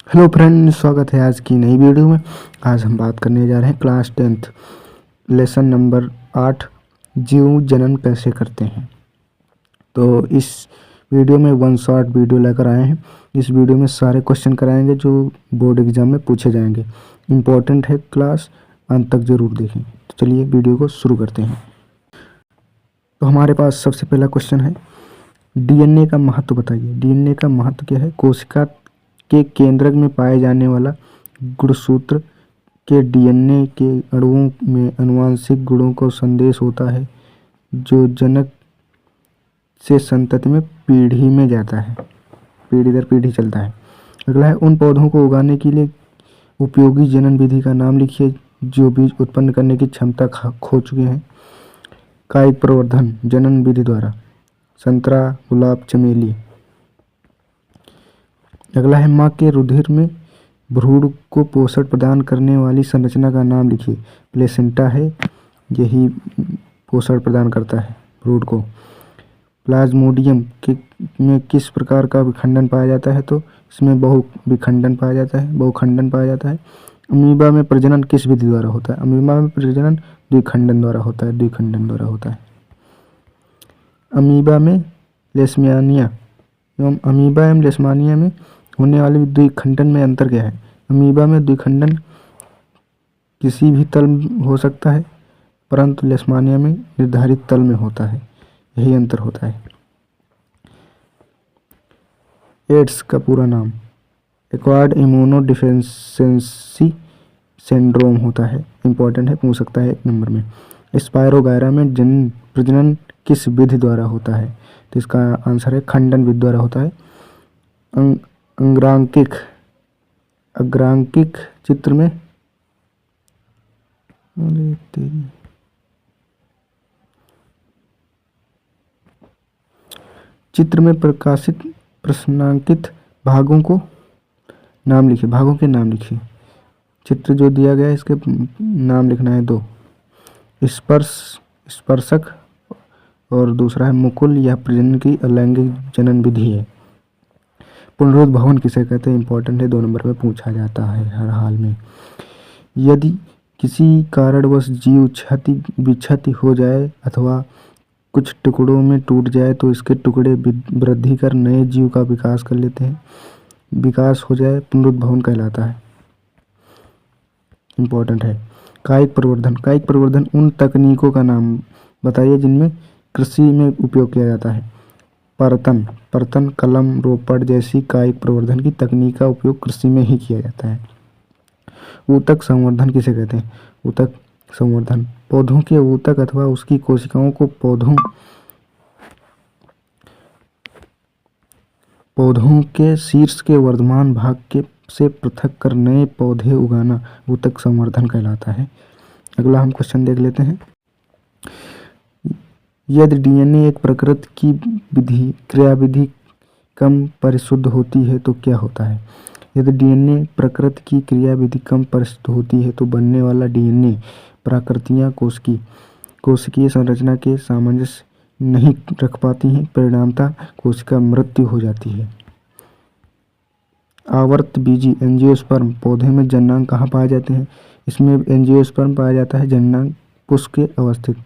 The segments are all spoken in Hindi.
हेलो फ्रेंड, स्वागत है आज की नई वीडियो में। आज हम बात करने जा रहे हैं क्लास 10th लेसन नंबर 8 जीव जनन कैसे करते हैं। तो इस वीडियो में वन शॉट वीडियो लेकर आए हैं। इस वीडियो में सारे क्वेश्चन कराएंगे जो बोर्ड एग्जाम में पूछे जाएंगे। इम्पोर्टेंट है, क्लास अंत तक ज़रूर देखें। तो चलिए वीडियो को शुरू करते हैं। तो हमारे पास सबसे पहला क्वेश्चन है, डीएनए का महत्व बताइए। डीएनए का महत्व क्या है? कोशिका के केंद्रक में पाए जाने वाला गुणसूत्र के डीएनए के अणुओं में आनुवंशिक गुणों का संदेश होता है जो जनक से संतति में पीढ़ी में जाता है, पीढ़ी दर पीढ़ी चलता है। अगला है, उन पौधों को उगाने के लिए उपयोगी जनन विधि का नाम लिखिए जो बीज उत्पन्न करने की क्षमता खो चुके हैं। कायिक प्रवर्धन जनन विधि द्वारा, संतरा, गुलाब, चमेली। अगला है, माँ के रुधिर में भ्रूण को पोषण प्रदान करने वाली संरचना का नाम लिखिए। प्लेसेंटा है, यही पोषण प्रदान करता है भ्रूण को। प्लाज्मोडियम में किस प्रकार का विखंडन पाया जाता है? तो इसमें बहुखंडन पाया जाता है। अमीबा में प्रजनन किस विधि द्वारा होता है? अमीबा में प्रजनन द्विखंडन द्वारा होता है। अमीबा में लेशमानिया एवं अमीबा एवं लेशमानिया में होने वाले द्विखंडन में अंतर क्या है? अमीबा में द्विखंडन किसी भी तल हो सकता है, परंतु लेशमानिया में निर्धारित तल में होता है, यही अंतर होता है। एड्स का पूरा नाम एक्वायर्ड इम्यूनोडिफिशियेंसी सिंड्रोम होता है। इंपॉर्टेंट है, पूछ सकता है 1 नंबर में। स्पायरोगायरा में प्रजनन किस विधि द्वारा होता है? तो इसका आंसर है खंडन विधि द्वारा होता है। अग्रांकिक चित्र में प्रकाशित प्रश्नांकित भागों के नाम लिखिए। चित्र जो दिया गया है इसके नाम लिखना है 2। स्पर्शक और दूसरा है मुकुल। यह प्रजनन की अलैंगिक जनन विधि है। पुनरुद्भवन किसे कहते हैं? इंपॉर्टेंट है, 2 नंबर में पूछा जाता है हर हाल में। यदि किसी कारणवश जीव विक्षति हो जाए अथवा कुछ टुकड़ों में टूट जाए तो इसके टुकड़े वृद्धि कर नए जीव का विकास कर लेते हैं। विकास हो जाए पुनरुद्भवन कहलाता है। इंपॉर्टेंट है। कायिक प्रवर्धन उन तकनीकों का नाम बताइए जिनमें कृषि में उपयोग किया जाता है। परतन, कलम, रोपड़ जैसी कायिक प्रवर्धन की तकनीक का उपयोग कृषि में ही किया जाता है। ऊतक संवर्धन किसे कहते हैं? ऊतक संवर्धन पौधों के ऊतक अथवा उसकी कोशिकाओं को पौधों के शीर्ष के वर्धमान भाग से पृथक कर नए पौधे उगाना ऊतक संवर्धन कहलाता है। अगला हम क्वेश्चन देख लेते हैं। यदि डीएनए एक प्रकृति की क्रियाविधि कम परिशुद्ध होती है तो क्या होता है? यदि डीएनए प्रकृति की क्रियाविधि कम परिशुद्ध होती है तो बनने वाला डीएनए प्रकृतियाँ कोशिकीय संरचना के सामंजस्य नहीं रख पाती हैं, परिणामतः कोशिका मृत्यु हो जाती है। आवर्तबीजी एंजियोस्पर्म पौधे में जननांग कहाँ पाए जाते हैं? इसमें एंजियोस्पर्म पाया जाता है जननांग पुष्प के अवस्थित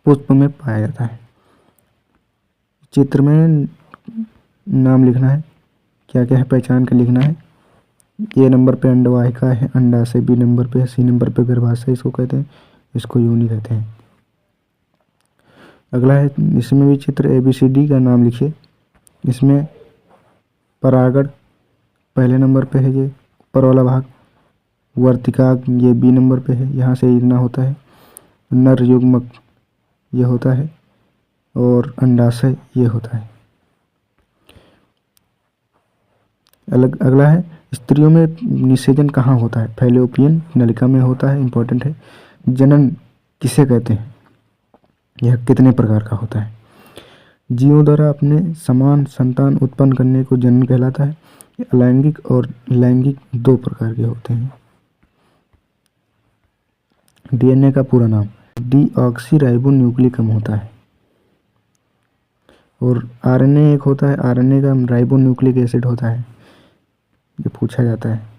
पुष्प में पाया जाता है। चित्र में नाम लिखना है, क्या क्या है पहचान कर लिखना है। ए नंबर पे अंडवाहिका है, अंडाशय। बी नंबर पे, सी नंबर पे गर्भाशय इसको कहते हैं, इसको योनि कहते हैं। अगला है, इसमें भी चित्र ABCD का नाम लिखिए। इसमें परागण पहले नंबर पे है, ये ऊपर वाला भाग। वर्तिकाग्र ये B नंबर पे है, यहाँ से ईरना होता है। नर युग्मक ये होता है और अंडाशय ये होता है। अगला है, स्त्रियों में निषेचन कहाँ होता है? फैलोपियन नलिका में होता है। इंपॉर्टेंट है। जनन किसे कहते हैं? यह कितने प्रकार का होता है? जीवों द्वारा अपने समान संतान उत्पन्न करने को जनन कहलाता है। अलैंगिक और लैंगिक 2 प्रकार के होते हैं। डीएनए का पूरा नाम डीऑक्सीराइबो न्यूक्लिकम होता है और आरएनए एक होता है, आरएनए का राइबो न्यूक्लिक एसिड होता है, ये पूछा जाता है।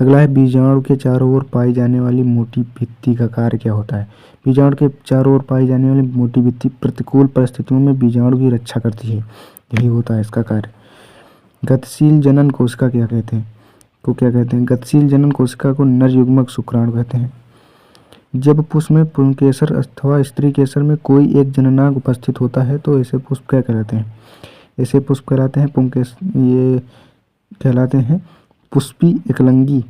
अगला है बीजाणु के चारों ओर पाई जाने वाली मोटी भित्ति का कार्य क्या होता है। बीजाणु के चारों ओर पाई जाने वाली मोटी भित्ति प्रतिकूल परिस्थितियों में बीजाणु की रक्षा करती है, यही होता है इसका कार्य। गतिशील जनन कोशिका क्या कहते हैं, गतिशील जनन कोशिका को नर युग्मक शुक्राणु कहते हैं। जब पुष्प में पुंकेसर अथवा स्त्री केसर में कोई एक जननांग उपस्थित होता है तो ऐसे पुष्प क्या कहलाते हैं, ऐसे पुष्प कहलाते हैं ये कहलाते हैं पुष्पी एकलिंगी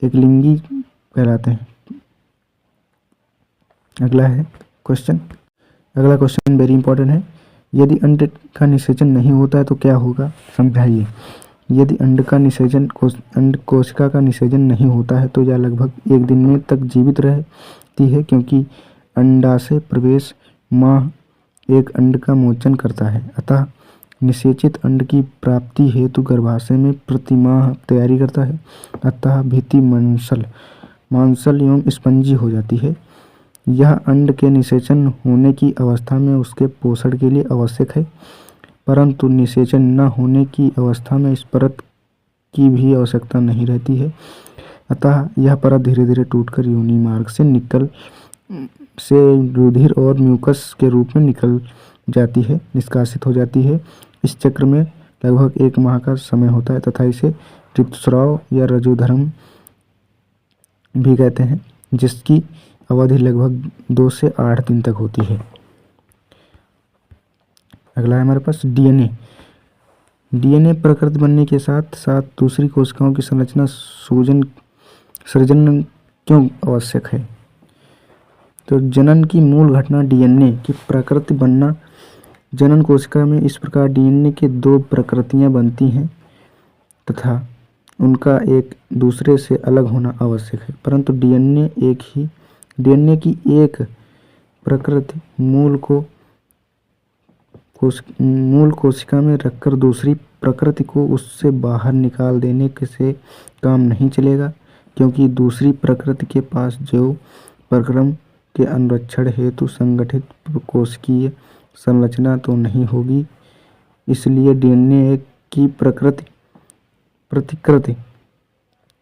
कहलाते हैं। अगला क्वेश्चन वेरी इंपॉर्टेंट है। यदि अंड का निषेचन नहीं होता है तो क्या होगा, समझाइए। यदि अंड कोशिका का निषेचन नहीं होता है तो यह लगभग 1 दिन में तक जीवित रहती है, क्योंकि अंडाशय प्रवेश माह एक अंड का मोचन करता है। अतः निषेचित अंड की प्राप्ति हेतु गर्भाशय में प्रति माह तैयारी करता है। अतः भित्ति मांसल एवं स्पंजी हो जाती है। यह अंड के निषेचन होने की अवस्था में उसके पोषण के लिए आवश्यक है, परंतु निषेचन न होने की अवस्था में इस परत की भी आवश्यकता नहीं रहती है। अतः यह परत धीरे धीरे टूटकर योनि मार्ग से रुधिर और म्यूकस के रूप में निष्कासित हो जाती है। इस चक्र में लगभग 1 माह का समय होता है तथा इसे ऋतुस्राव या रजोधर्म भी कहते हैं, जिसकी अवधि लगभग 2 से 8 दिन तक होती है। अगला है हमारे पास डीएनए प्रकृति बनने के साथ साथ दूसरी कोशिकाओं की संरचना सृजन क्यों आवश्यक है। तो जनन की मूल घटना डीएनए की प्रकृति बनना। जनन कोशिका में इस प्रकार डीएनए के 2 प्रकृतियां बनती हैं तथा उनका एक दूसरे से अलग होना आवश्यक है, परंतु डीएनए की एक प्रकृति मूल कोशिका में रखकर दूसरी प्रकृति को उससे बाहर निकाल देने से काम नहीं चलेगा, क्योंकि दूसरी प्रकृति के पास जो परक्रम के अनुरक्षण हेतु संगठित कोशिकीय संरचना तो नहीं होगी। इसलिए डीएनए की प्रतिकृति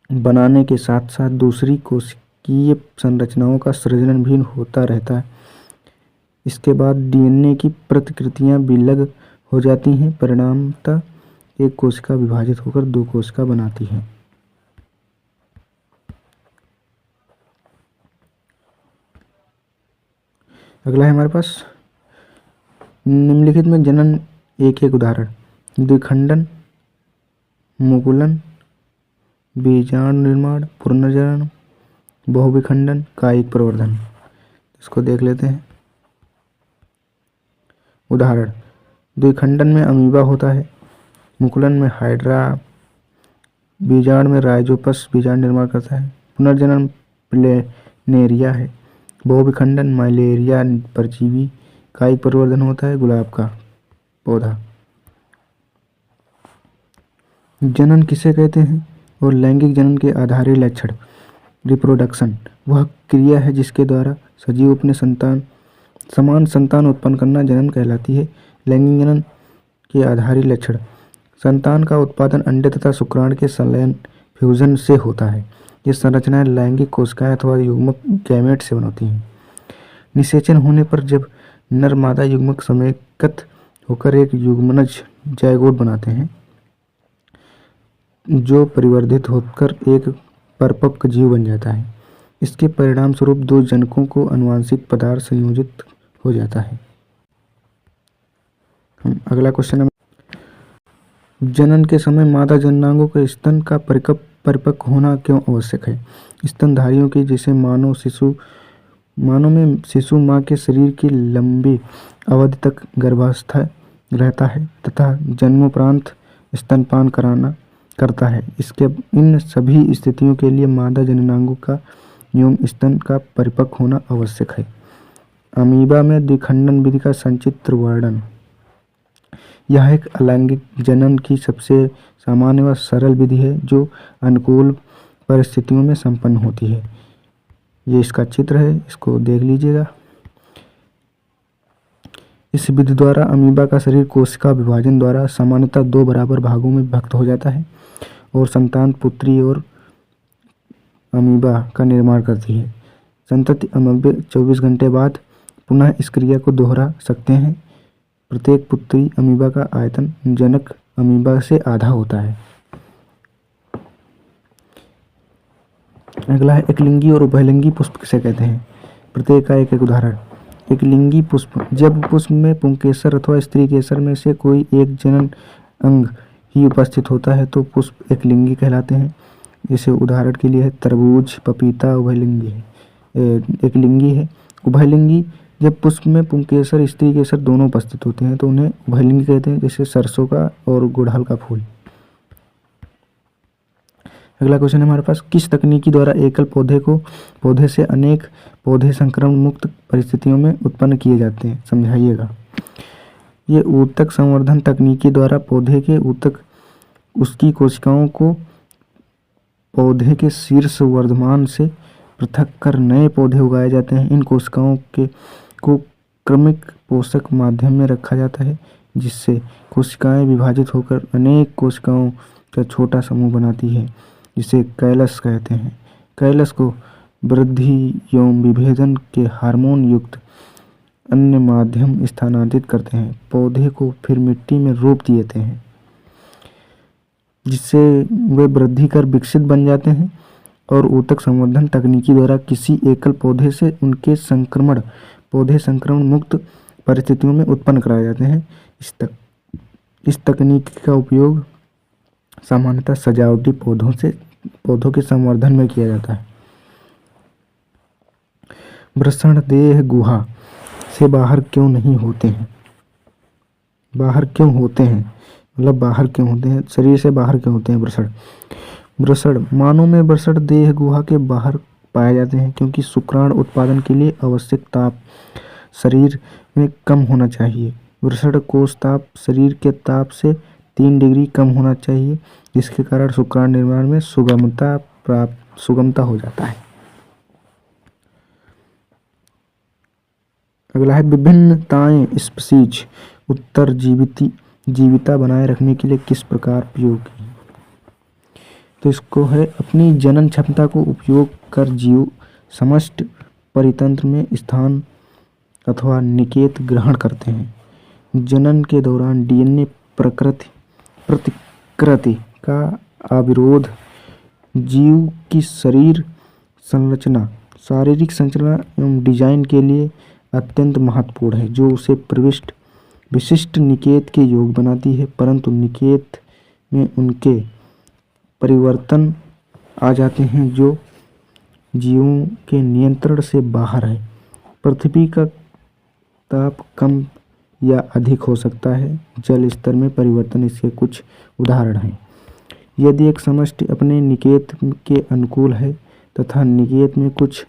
बनाने के साथ साथ दूसरी कोशिकीय संरचनाओं का सृजन भी होता रहता है। इसके बाद डीएनए की प्रतिकृतियां विलग हो जाती हैं, परिणामतः एक कोशिका विभाजित होकर 2 कोशिका बनाती है। अगला है हमारे पास निम्नलिखित में जनन एक उदाहरण: द्विखंडन, मुकुलन, बीजाणु निर्माण, पुनर्जनन, बहुविखंडन, कायिक प्रवर्धन। इसको देख लेते हैं। उदाहरण: द्विखंडन में अमीबा होता है, मुकुलन में हाइड्रा, बीजाणु में राइजोपस बीजाणु निर्माण करता है, पुनर्जनन प्लेनेरिया है, बहुविखंडन मलेरिया परजीवी, कायिक प्रवर्धन होता है गुलाब का पौधा। जनन किसे कहते हैं और लैंगिक जनन के आधारी लक्षण। रिप्रोडक्शन वह क्रिया है जिसके द्वारा सजीव अपने समान संतान उत्पन्न करना जनन कहलाती है। लैंगिक जनन के आधारी लक्षण: संतान का उत्पादन अंडे तथा शुक्राणु के संलयन फ्यूजन से होता है। ये संरचनाएं लैंगिक कोशिकाएं अथवा युग्मक गैमेट से बनती हैं। निषेचन होने पर जब नर मादा युग्मक समेकित होकर एक युग्मनज जायगोट बनाते हैं, जो परिवर्धित होकर एक परिपक्व जीव बन जाता है। इसके परिणाम स्वरूप 2 जनकों को आनुवंशिक पदार्थ संयोजित हो जाता है। अगला क्वेश्चन है, जनन के समय मादा जननांगों के स्तन का परिपक्व होना क्यों आवश्यक है। स्तनधारियों की जैसे मानव में शिशु माँ के शरीर की लंबी अवधि तक गर्भावस्थ रहता है तथा जन्मोपरांत स्तनपान करता है। इन सभी स्थितियों के लिए मादा जननांगों का एवं स्तन का परिपक्व होना आवश्यक है। अमीबा में द्विखंडन विधि का संचित्र वर्णन। यह एक अलैंगिक जनन की सबसे सामान्य व सरल विधि है जो अनुकूल परिस्थितियों में संपन्न होती है। ये इसका चित्र है, इसको देख लीजिएगा। इस विधि द्वारा अमीबा का शरीर कोशिका विभाजन द्वारा सामान्यतः 2 बराबर भागों में विभक्त हो जाता है और संतान पुत्री और अमीबा का निर्माण करती है। संतति अमीबा 24 घंटे बाद पुनः इस क्रिया को दोहरा सकते हैं। प्रत्येक पुत्री अमीबा का आयतन जनक अमीबा से आधा होता है। अगला है एकलिंगी और उभयलिंगी पुष्प किसे कहते हैं। प्रत्येक का एक उदाहरण। एकलिंगी पुष्प, जब पुष्प में पुंकेसर अथवा स्त्री केसर में से कोई एक जनन अंग ही उपस्थित होता है तो पुष्प एकलिंगी कहलाते हैं। जैसे उदाहरण के लिए है तरबूज, पपीता उभयलिंगी है, एकलिंगी है। उभयलिंगी, जब पुष्प में पुंकेसर स्त्री केसर दोनों उपस्थित होते हैं तो उन्हें उभयलिंगी कहते हैं, जैसे सरसों का और गुड़हल का फूल। अगला क्वेश्चन है हमारे पास, किस तकनीकी द्वारा एकल पौधे से अनेक पौधे संक्रमण मुक्त परिस्थितियों में उत्पन्न किए जाते हैं, समझाइएगा। ये ऊतक संवर्धन तकनीकी द्वारा पौधे के ऊतक उसकी कोशिकाओं को पौधे के शीर्ष वर्धमान से पृथक कर नए पौधे उगाए जाते हैं। इन कोशिकाओं को क्रमिक पोषक माध्यम में रखा जाता है जिससे कोशिकाएं विभाजित होकर अनेक कोशिकाओं का छोटा समूह बनाती है, जिसे कैलस कहते हैं। कैलस को वृद्धि एवं विभेदन के हार्मोन युक्त अन्य माध्यम स्थानांतरित करते हैं। पौधे को फिर मिट्टी में रोप देते हैं जिससे वे वृद्धि कर विकसित बन जाते हैं और ऊतक संवर्धन तकनीकी द्वारा किसी एकल पौधे से उनके पौधे संक्रमण मुक्त परिस्थितियों में उत्पन्न कराए जाते हैं। इस तकनीक का उपयोग सामान्यतः सजावटी पौधों के संवर्धन में किया जाता है। वृषण देह गुहा से बाहर क्यों नहीं होते हैं? बाहर क्यों होते हैं, मतलब बाहर क्यों होते हैं, शरीर से बाहर क्यों होते हैं वृषण मानव में वृषण देह गुहा के बाहर पाए जाते हैं क्योंकि शुक्राणु उत्पादन के लिए आवश्यक ताप शरीर में कम होना चाहिए। वृषण कोश ताप शरीर के ताप से 3 डिग्री कम होना चाहिए, जिसके कारण शुक्राणु निर्माण में सुगमता हो जाता है। अगला है, विभिन्नताएं स्पीशीज जीविता बनाए रखने के लिए किस प्रकार प्रयोग की? तो इसको है, अपनी जनन क्षमता को उपयोग कर जीव समष्टि परितंत्र में स्थान अथवा निकेत ग्रहण करते हैं। जनन के दौरान डीएनए प्रतिकृति का अविरोध जीव की शारीरिक संरचना एवं डिजाइन के लिए अत्यंत महत्वपूर्ण है, जो उसे विशिष्ट निकेत के योग बनाती है। परंतु निकेत में उनके परिवर्तन आ जाते हैं जो जीवों के नियंत्रण से बाहर है। पृथ्वी का ताप कम या अधिक हो सकता है। जल स्तर में परिवर्तन इसके कुछ उदाहरण हैं। यदि एक समष्टि अपने निकेत के अनुकूल है तथा निकेत में कुछ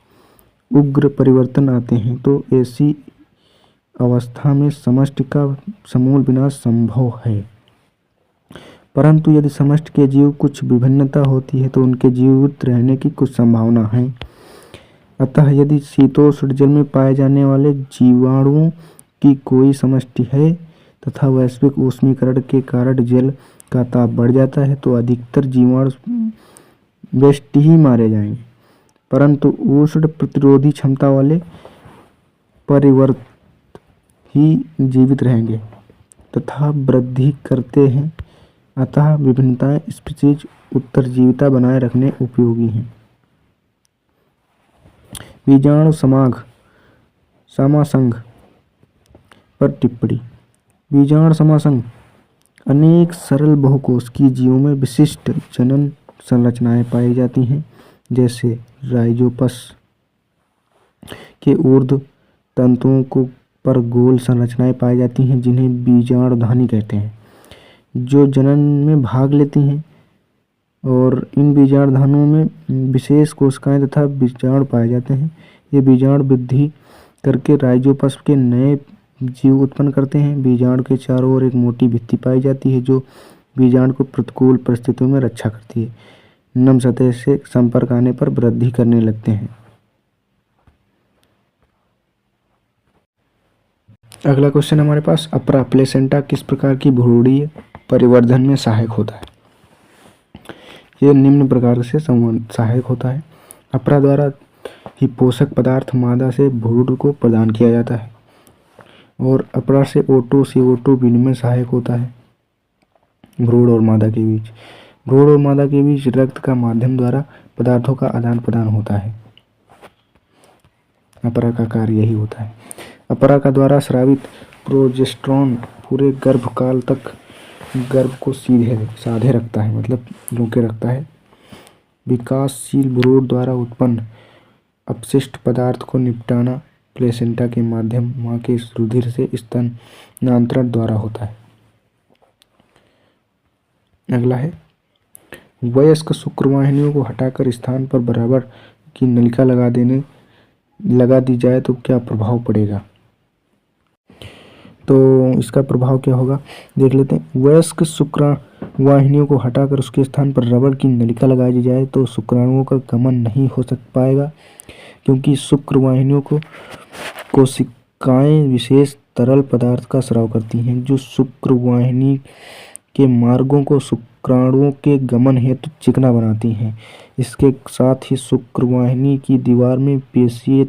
उग्र परिवर्तन आते हैं तो ऐसी अवस्था में समष्टि का समूल विनाश संभव है। परंतु यदि समष्टि के जीव कुछ विभिन्नता होती है तो उनके जीवित रहने की कुछ संभावना है। अतः यदि शीतोष्ण जल में पाए जाने वाले जीवाणुओं की कोई समष्टि है तथा वैश्विक ऊष्मीकरण के कारण जल का ताप बढ़ जाता है तो अधिकतर जीवाणु व्यष्टि ही मारे जाएंगे, परंतु उष्ण प्रतिरोधी क्षमता वाले परिवर्त ही जीवित रहेंगे तथा वृद्धि करते हैं। अतः विभिन्नताएं स्पीशीज उत्तरजीविता बनाए रखने उपयोगी हैं। बीजाणु समासंग पर टिप्पणी। बीजाणु समासंग अनेक सरल बहुकोशिकीय जीवों में विशिष्ट जनन संरचनाएं पाई जाती हैं, जैसे राइजोपस के ऊर्ध्व तंतुओं को पर गोल संरचनाएं पाई जाती हैं जिन्हें बीजाणुधानी कहते हैं, जो जनन में भाग लेती हैं। और इन बीजाणुधानुओं में विशेष कोशिकाएं तथा बीजाणु पाए जाते हैं। ये बीजाणु वृद्धि करके राइजोपस के नए जीव उत्पन्न करते हैं। बीजाणु के चारों ओर एक मोटी भित्ति पाई जाती है जो बीजाणु को प्रतिकूल परिस्थितियों में रक्षा करती है। नम सतह से संपर्क आने पर वृद्धि करने लगते हैं। अगला क्वेश्चन हमारे पास, अपरा प्लेसेंटा किस प्रकार की भ्रूणीय परिवर्धन में सहायक होता है? ये निम्न प्रकार से सहायक होता है। अपरा द्वारा ही पोषक पदार्थ मादा से भ्रूण को प्रदान किया जाता है और अपरा से O2 CO2 विनिमय सहायक होता है भ्रूण और मादा के बीच। भ्रूण और मादा के बीच रक्त का माध्यम द्वारा पदार्थों का आदान प्रदान होता है। अपरा का कार्य यही होता है। अपरा का द्वारा स्रावित प्रोजेस्टेरोन पूरे गर्भकाल तक गर्भ को साधे रखता है, मतलब रोके रखता है। विकासशील भ्रूण द्वारा उत्पन्न अपशिष्ट पदार्थ को निपटाना प्लेसेंटा के माध्यम मां के रुधिर से स्तनांतरण द्वारा होता है। अगला है, वयस्क शुक्रवाहिनियों को हटाकर स्थान पर बराबर की नलिका लगा दी जाए तो क्या प्रभाव पड़ेगा? तो इसका प्रभाव क्या होगा, देख लेते हैं। वयस्क शुक्रवाहिनियों को हटाकर उसके स्थान पर रबड़ की नलिका लगा दी जाए तो शुक्राणुओं का गमन नहीं हो पाएगा, क्योंकि शुक्रवाहिनियों को कोशिकाएं विशेष तरल पदार्थ का स्राव करती हैं जो शुक्रवाहिनी के मार्गों को शुक्राणुओं के गमन हेतु चिकना बनाती हैं। इसके साथ ही शुक्रवाहिनी की दीवार में पेशियों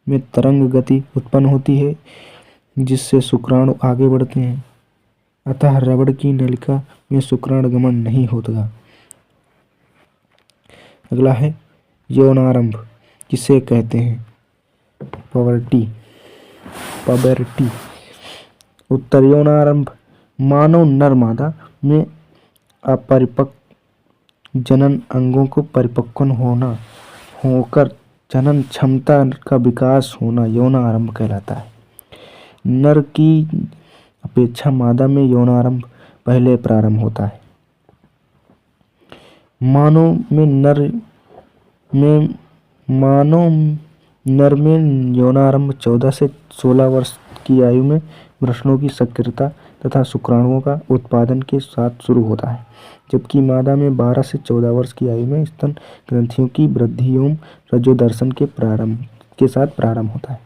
में तरंग गति उत्पन्न होती है जिससे शुक्राणु आगे बढ़ते हैं, अतः रबड़ की नलिका में शुक्राणु गमन नहीं होता। अगला है, यौनारंभ किसे कहते हैं? पबर्टी। उत्तर, यौनारंभ मानव नर मादा में अपरिपक्व जनन अंगों को परिपक्व होकर जनन क्षमता का विकास होना यौनारंभ कहलाता है। नर की अपेक्षा मादा में यौनारंभ पहले प्रारंभ होता है। मानव नर में यौनारंभ 14 से 16 वर्ष की आयु में वृषणों की सक्रियता तथा शुक्राणुओं का उत्पादन के साथ शुरू होता है, जबकि मादा में 12 से 14 वर्ष की आयु में स्तन ग्रंथियों की वृद्धि एवं रजोदर्शन के साथ प्रारंभ होता है।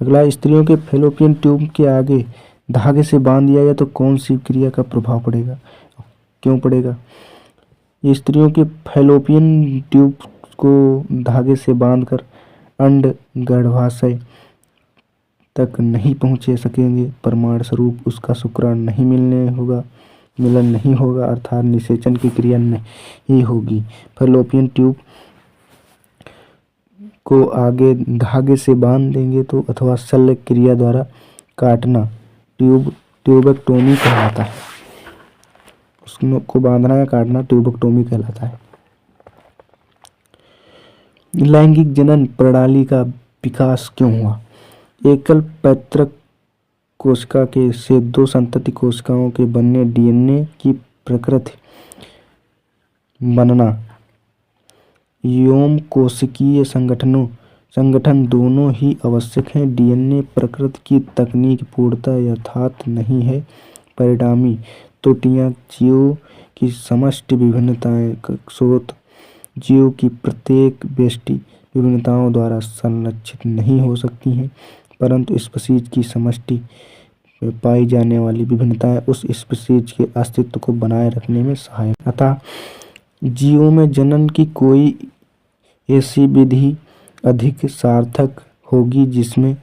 अगला, स्त्रियों के फैलोपियन ट्यूब के आगे धागे से बांध दिया जाए तो कौन सी क्रिया का प्रभाव पड़ेगा, क्यों पड़ेगा? ये स्त्रियों के फैलोपियन ट्यूब को धागे से बांधकर अंड गर्भाशय तक नहीं पहुंचे सकेंगे, परिणाम स्वरूप उसका शुक्राणु नहीं मिलन नहीं होगा, अर्थात निषेचन की क्रिया नहीं होगी। फैलोपियन ट्यूब को आगे धागे से बांध देंगे तो अथवा शल्य क्रिया द्वारा काटना ट्यूबेक्टोमी कहलाता है। उसको बांधना या काटना ट्यूबेक्टोमी कहलाता है। लैंगिक जनन प्रणाली का विकास क्यों हुआ? एकल पैतृक कोशिका से 2 संतति कोशिकाओं के बनने डीएनए की प्रकृति बनना एवं कोशिकीय संगठन दोनों ही आवश्यक हैं। डीएनए प्रकृति की तकनीक पूर्णतः यथार्थ नहीं है, परिणामी त्रुटियां जीव की समष्टि विभिन्नताएं स्रोत जीव की प्रत्येक व्यष्टि विभिन्नताओं द्वारा संरक्षित नहीं हो सकती हैं, परंतु स्पीशीज की समष्टि में पाई जाने वाली विभिन्नताएं उस स्पीशीज के अस्तित्व को बनाए रखने में सहायक। अतः जीवों में जनन की कोई ऐसी विधि अधिक सार्थक होगी जिसमें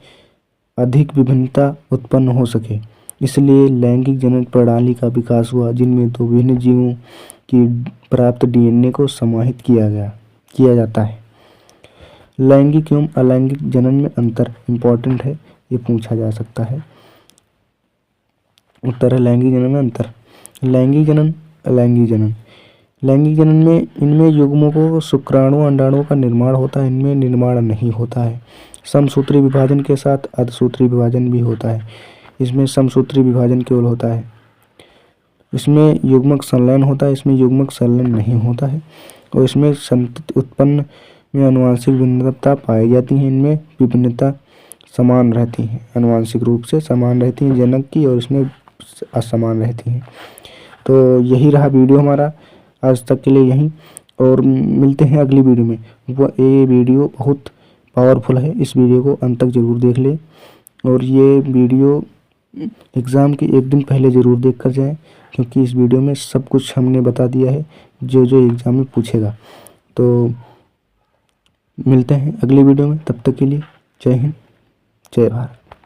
अधिक विभिन्नता उत्पन्न हो सके। इसलिए लैंगिक जनन प्रणाली का विकास हुआ, जिनमें 2 विभिन्न जीवों की प्राप्त डीएनए को समाहित किया जाता है। लैंगिक एवं अलैंगिक जनन में अंतर इम्पोर्टेंट है, ये पूछा जा सकता है। उत्तर है लैंगिक जनन में अंतर। लैंगिक जनन, अलैंगिक जनन। लैंगिक जनन में इनमें युग्मों को शुक्राणु अंडाणुओं का निर्माण होता है, इनमें निर्माण नहीं होता है। समसूत्री विभाजन के साथ अर्धसूत्री विभाजन भी होता है, इसमें समसूत्री विभाजन केवल होता है। इसमें युग्मक संलयन होता है, इसमें युग्मक संलयन नहीं होता है। और इसमें संतति उत्पन्न में आनुवंशिक भिन्नता पाई जाती है, इनमें विभिन्नता समान रहती है, आनुवंशिक रूप से समान रहती हैं जनक की, और इसमें असमान रहती हैं। तो यही रहा वीडियो हमारा आज तक के लिए यहीं, और मिलते हैं अगली वीडियो में। ये वीडियो बहुत पावरफुल है। इस वीडियो को अंत तक ज़रूर देख ले और ये वीडियो एग्ज़ाम के एक दिन पहले ज़रूर देख कर जाएँ, क्योंकि इस वीडियो में सब कुछ हमने बता दिया है जो जो एग्ज़ाम में पूछेगा। तो मिलते हैं अगली वीडियो में, तब तक के लिए जय हिंद, जय भारत।